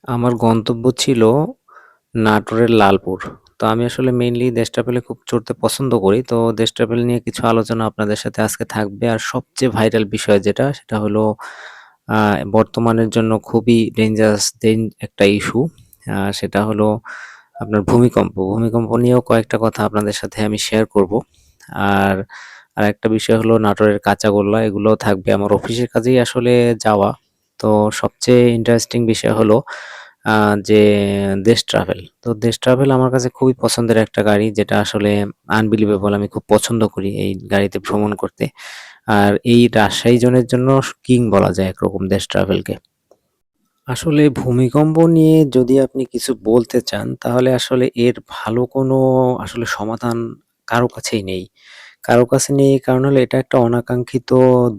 আমার গন্তব্য ছিল নাটোরের লালপুর। তো আমি আসলে মেইনলি দেশ ট্রাভেলে খুব চড়তে পছন্দ করি। তো দেশ ট্রাভেল নিয়ে কিছু আলোচনা আপনাদের সাথে আজকে থাকবে। আর সবচেয়ে ভাইরাল বিষয় যেটা সেটা হলো আ বর্তমানের জন্য খুবই ডেঞ্জারাস একটা ইস্যু। সেটা হলো আপনার ভূমিকম্প। ভূমিকম্প নিয়েও কয়েকটা কথা আপনাদের সাথে আমি শেয়ার করব। আর আরেকটা বিষয় হলো নাটোরের কাঁচাগোল্লা এগুলোও থাকবে। আমার অফিসের কাজেই আসলে যাওয়া। তো সবচেয়ে ইন্টারেস্টিং বিষয় হলো আ যে দেশ ট্রাভেল। তো দেশ ট্রাভেল আমার কাছে খুবই পছন্দের একটা গাড়ি যেটা আসলে আনবিলিভেবল আমি খুব পছন্দ করি এই গাড়িতে ভ্রমণ করতে। আর এই রাজশাহী জোনের জন্য কিং বলা যায় একরকম দেশ ট্রাভেলকে। আসলে ভূমিকম্প নিয়ে যদি আপনি কিছু বলতে চান তাহলে আসলে এর ভালো কোনো আসলে সমাধান কারো কাছেই নেই। কারো কাছে নেই কারণ হলো এটা একটা অনাকাঙ্ক্ষিত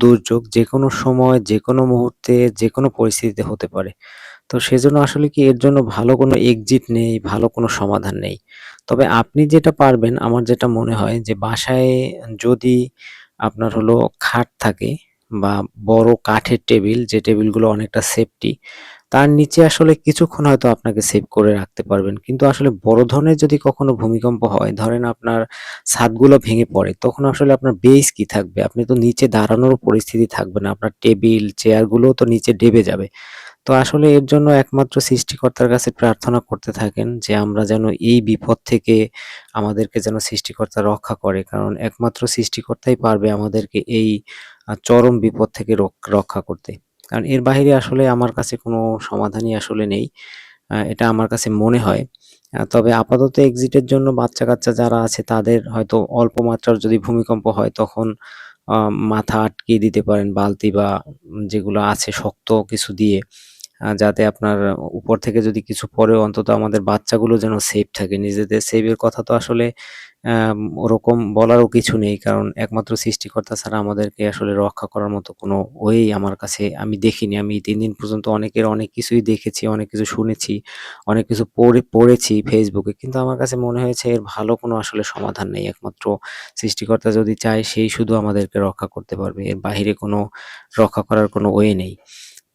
দুর্যোগ যেকোনো সময়, যেকোনো মুহূর্তে, যেকোনো পরিস্থিতিতে হতে পারে। তো সেজন্য আসলে কি এর জন্য ভালো কোনো এক্সিট নেই, ভালো কোনো সমাধান নেই। তবে আপনি যেটা পারবেন আমার যেটা মনে হয় যে বাসায় যদি আপনার হলো খাট থাকে বা বড় কাঠের টেবিল যে টেবিলগুলো অনেকটা সেফটি, তার নিচে আসলে কিছুক্ষণ হয়তো আপনাকে সেভ করে রাখতে পারবেন। কিন্তু আসলে বড় ধরনের যদি কখনো ভূমিকম্প হয়, ধরেন আপনার ছাদগুলো ভেঙে পড়ে, তখন আসলে আপনার বেস কি থাকবে? আপনি তো নিচে দাঁড়ানোরও পরিস্থিতি থাকবে না। আপনার টেবিল, চেয়ারগুলোও তো নিচে ডেবে যাবে। তো আসলে এর জন্য একমাত্র সৃষ্টিকর্তার কাছে প্রার্থনা করতে থাকেন যে আমরা যেন এই বিপদ থেকে আমাদেরকে যেন সৃষ্টিকর্তা রক্ষা করে। কারণ একমাত্র সৃষ্টিকর্তাই পারবে আমাদেরকে এই চরম বিপদ থেকে রক্ষা করতে। কারণ এর বাহিরে আসলে আমার কাছে কোনো সমাধানই আসলে নেই। এটা আমার কাছে মনে হয়। তবে আপাতত এক্সিটের জন্য বাচ্চা-কাচ্চা যারা আছে তাদের হয়তো অল্প মাত্রার যদি ভূমিকম্প হয় তখন আ মাথা আটকিয়ে দিতে পারেন বালতি বা যেগুলো আছে শক্ত কিছু দিয়ে। যাতে আপনার উপর থেকে যদি কিছু পড়েও অন্তত আমাদের বাচ্চাগুলো যেন সেফ থাকে। নিজেদের সেভের কথা তো আসলে ওরকম বলারও কিছু নেই। কারণ একমাত্র সৃষ্টিকর্তা ছাড়া আমাদেরকে আসলে রক্ষা করার মতো কোনো ওয়েই আমার কাছে আমি দেখিনি। আমি ৩ দিন পর্যন্ত অনেকের অনেক কিছুই দেখেছি, অনেক কিছু শুনেছি, অনেক কিছু পড়েছি ফেসবুকে। কিন্তু আমার কাছে মনে হয়েছে এর ভালো কোনো আসলে সমাধান নেই। একমাত্র সৃষ্টিকর্তা যদি চায় সেই শুধু আমাদেরকে রক্ষা করতে পারবে। এর বাহিরে কোনো রক্ষা করার কোনো ওয়ে নেই।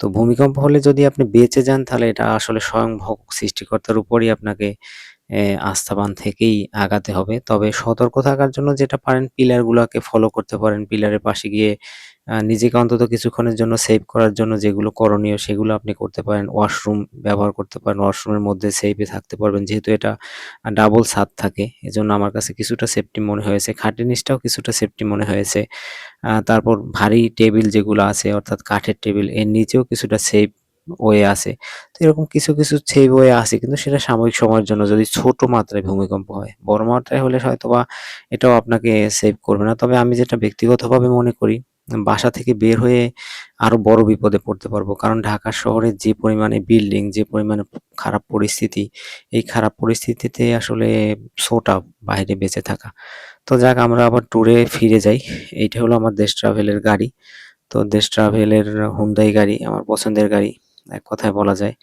তো ভূমিকম্প হলে যদি আপনি বেঁচে যান তাহলে এটা আসলে স্বয়ং সৃষ্টিকর্তার উপরই আপনাকে আস্থাবান থেকেই আগাতে হবে। তবে সতর্ক থাকার জন্য যেটা পারেন পিলার গুলাকে ফলো করতে পারেন। পিলারের পাশে গিয়ে নিজেকে অন্তত কিছুক্ষণের জন্য সেভ করার জন্য যেগুলো করণীয় সেগুলো আপনি করতে পারেন। ওয়াশরুম ব্যবহার করতে পারেন। ওয়াশরুমের মধ্যে সেফে থাকতে পারবেন। যেহেতু এটা ডাবল ছাদ থাকে এজন্য আমার কাছে কিছুটা সেফটি মনে হয়েছে। খাটের নিচটাও কিছুটা সেফটি মনে হয়েছে। তারপর ভারী টেবিল যেগুলো আছে অর্থাৎ কাঠের টেবিল এর নিচেও কিছুটা সেফ ওয়ে আছে। তো এরকম কিছু সেফ ওয়ে আছে কিন্তু সেটা সাময়িক সময়ের জন্য যদি ছোট মাত্রায় ভূমিকম্প হয়। বড় মাত্রায় হলে হয়তোবা এটাও আপনাকে সেভ করবে না। তবে আমি যেটা ব্যক্তিগতভাবে মনে করি বাসা থেকে বের হয়ে আরো বড় বিপদে পড়তে পারবো। কারণ ঢাকা শহরে যে পরিমাণে বিল্ডিং, যে পরিমাণে খারাপ পরিস্থিতি, এই খারাপ পরিস্থিতিতে আসলে ছো টাফ বাইরে বেঁচে থাকা। তো যাক আমরা আবার ট্যুরে ফিরে যাই। এইটা হলো আমার দেশ ট্রাভেলের গাড়ি। তো দেশ ট্রাভেলের হুন্ডাই গাড়ি আমার পছন্দের গাড়ি। এক কথায় বলা যায়।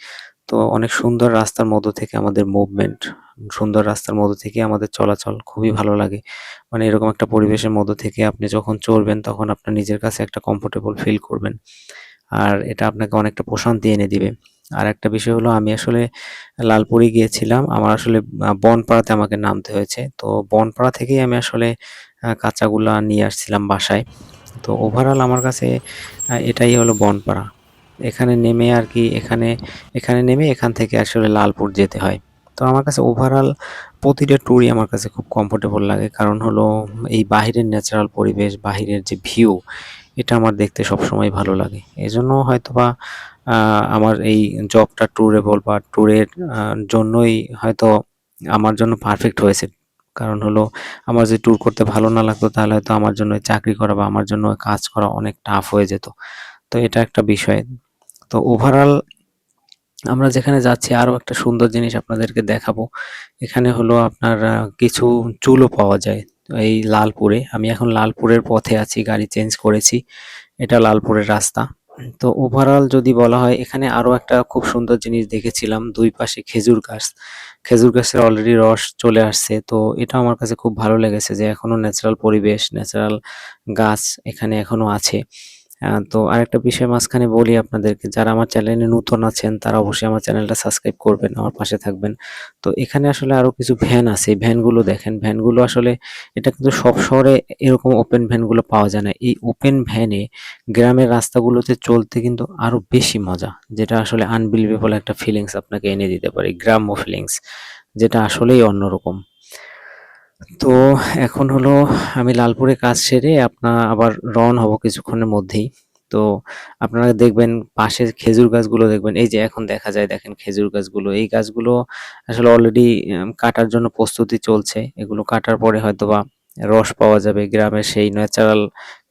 তো অনেক সুন্দর রাস্তার মধ্য থেকে আমাদের মুভমেন্ট, সুন্দর রাস্তার মধ্য থেকে আমাদের চলাচল খুবই ভালো লাগে। মানে এরকম একটা পরিবেশের মধ্য থেকে আপনি যখন চড়বেন তখন আপনার নিজের কাছে একটা কমফোর্টেবল ফিল করবেন। আর এটা আপনাকে অনেকটা প্রশান্তি এনে দিবে। আরেকটা বিষয় হলো আমি আসলে লালপুরে গিয়েছিলাম। আমার আসলে বনপাড়াতে আমাকে নামতে হয়েছে। তো বনপাড়া থেকেই আমি আসলে কাঁচাগুলা নিয়ে আসছিলাম বাসায়। তো ওভারঅল আমার কাছে এটাই হলো বনপাড়া। এখানে নেমে আরকি এখানে নেমে এখান থেকে আসলে লালপুর যেতে হয়। তো আমার কাছে ওভারঅল প্রতিটা ট্যুরই আমার কাছে খুব কমফোর্টেবল লাগে। কারণ হলো এই বাহিরের ন্যাচারাল পরিবেশ, বাহিরের যে ভিউ এটা আমার দেখতে সবসময় ভালো লাগে। এজন্য হয়তোবা আ আমার এই জবটা ট্যুরেবল বা ট্যুরের আ জন্যই হয়তো আমার জন্য পারফেক্ট হয়েছে। কারণ হলো আমার যদি ট্যুর করতে ভালো না লাগতো তাহলে হয়তো আমার জন্য চাকরি করা বা আমার জন্য কাজ করা অনেক টাফ হয়ে যেত। তো এটা একটা বিষয়। তো ওভারঅল আমরা যেখানে যাচ্ছি আরো একটা সুন্দর জিনিস আপনাদেরকে দেখাবো। এখানে হলো আপনার কিছু চুলও পাওয়া যায়। এই লালপুরে। আমি এখন লালপুরের পথে আছি, গাড়ি চেঞ্জ করেছি। এটা লালপুরের রাস্তা। তো ওভারঅল যদি বলা হয় এখানে আরো একটা খুব সুন্দর জিনিস দেখেছিলাম। ২ পাশে খেজুর গাছ। খেজুর গাছের অলরেডি রস চলে আসছে। তো এটা আমার কাছে খুব ভালো লেগেছে যে এখনো ন্যাচারাল পরিবেশ, ন্যাচারাল গাছ এখানে এখনো আছে। তো আরেকটা বিষয় মাঝখানে বলি আপনাদেরকে, যারা আমার চ্যানেলে নতুন আছেন তারা অবশ্যই আমার চ্যানেলটা সাবস্ক্রাইব করবেন, আমার পাশে থাকবেন। তো এখানে আসলে আরো কিছু ভ্যান আছে, এই ভ্যানগুলো দেখেন, ভ্যানগুলো আসলে এটা কিন্তু সব শহরে এরকম ওপেন ভ্যানগুলো পাওয়া যায় না। এই ওপেন ভ্যানে গ্রামের রাস্তাগুলোতে চলতে কিন্তু আরো বেশি মজা, যেটা আসলে আনবিলিভেবল একটা ফিলিংস আপনাকে এনে দিতে পারে, গ্রাম্য ফিলিংস, যেটা আসলেই অন্যরকম। তো এখন হলো আমি লালপুরে কাজ সেরে আবার রওনা হব কিছুক্ষণের মধ্যেই। তো আপনারা দেখবেন পাশের খেজুর গাছগুলো দেখবেন, এই যে এখন দেখা যায় দেখেন খেজুর গাছগুলো, এই গাছগুলো আসলে অলরেডি কাটার জন্য প্রস্তুতি চলছে। এগুলো কাটার পরে হয়তোবা রস পাওয়া যাবে, গ্রামের সেই ন্যাচারাল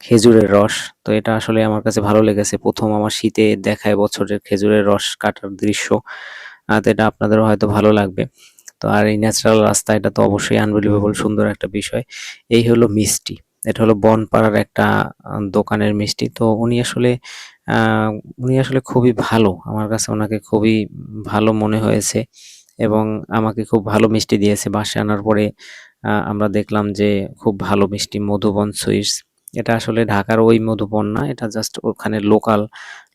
খেজুরের রস। তো এটা আসলে আমার কাছে ভালো লেগেছে। ১ম আমার শীতে দেখা এবছরের খেজুরের রস কাটার দৃশ্য। তো এটা আপনাদেরও হয়তো ভালো লাগবে। তো আর এই ন্যাচারাল রাস্তা, এটা তো অবশ্যই আনবিলিভেবল সুন্দর একটা বিষয়। এই হলো মিষ্টি। এটা হলো বনপাড়ার একটা দোকানের মিষ্টি। তো আ উনি আসলে খুবই ভালো। আমার কাছে উনাকে খুবই ভালো মনে হয়েছে এবং আমাকে খুব ভালো মিষ্টি দিয়েছে। বাসায় আনার পরে আমরা দেখলাম যে খুব ভালো মিষ্টি, মধুবন সুইটস। এটা আসলে ঢাকার ওই মধুবন না। এটা জাস্ট ওখানে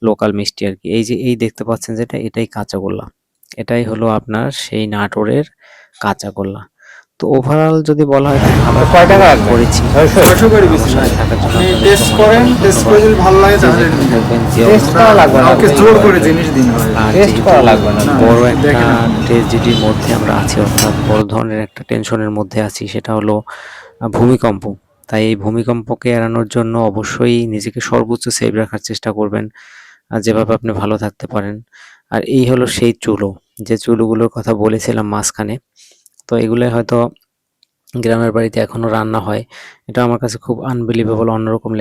লোকাল মিষ্টি আরকি। এই যে দেখতে পাচ্ছেন যেটা, এটাই কাঁচাগোল্লা। এটাই হলো আপনার সেই নাটোরের কাঁচাগোল্লা। তো ওভারঅল যদি বলা হয়, ভালো একটা কয় টাকা ভ্রমণ রাখবেন? করেছি। 600 করে আমার বেশি সাথে ভাই। থাকার জন্য আপনি আপনাদের টেস্ট সবাইকে করেন, অনেক টেস্ট ধন্যবাদ। করে যদি ভালো লাগে যে তাহলে যেখানে নিবেন। থাকবেন, যে টেস্ট অবস্থায় করা থাকবেন, লাগবে না, ভালো কাউকে জোর থাকবেন। করে জিনিস দিন ভাই। আর টেস্ট যেহেতু করা লাগবে না। বড় একটা দেখেন আপনি। ট্র্যাজেডির মধ্যে আমরা আছি, অর্থাৎ বড় ধরনের একটা টেনশনের মধ্যে আছি, সেটা হলো ভূমিকম্প। তাই এই ভূমিকম্পকে এড়ানোর জন্য অবশ্যই নিজেকে সর্বোচ্চ সেভ রাখার চেষ্টা করবেন, যেভাবে আপনি ভালো থাকতে পারেন। আর এই হলো সেই চুলো, যে চুলোগুলোর কথা বলেছিলাম মাঝখানে। তো এগুলো হয়তো গ্রামের বাড়িতে এখনো রান্না হয়। এটা আমার কাছে খুব আনবিলিভেবল, অন্যরকম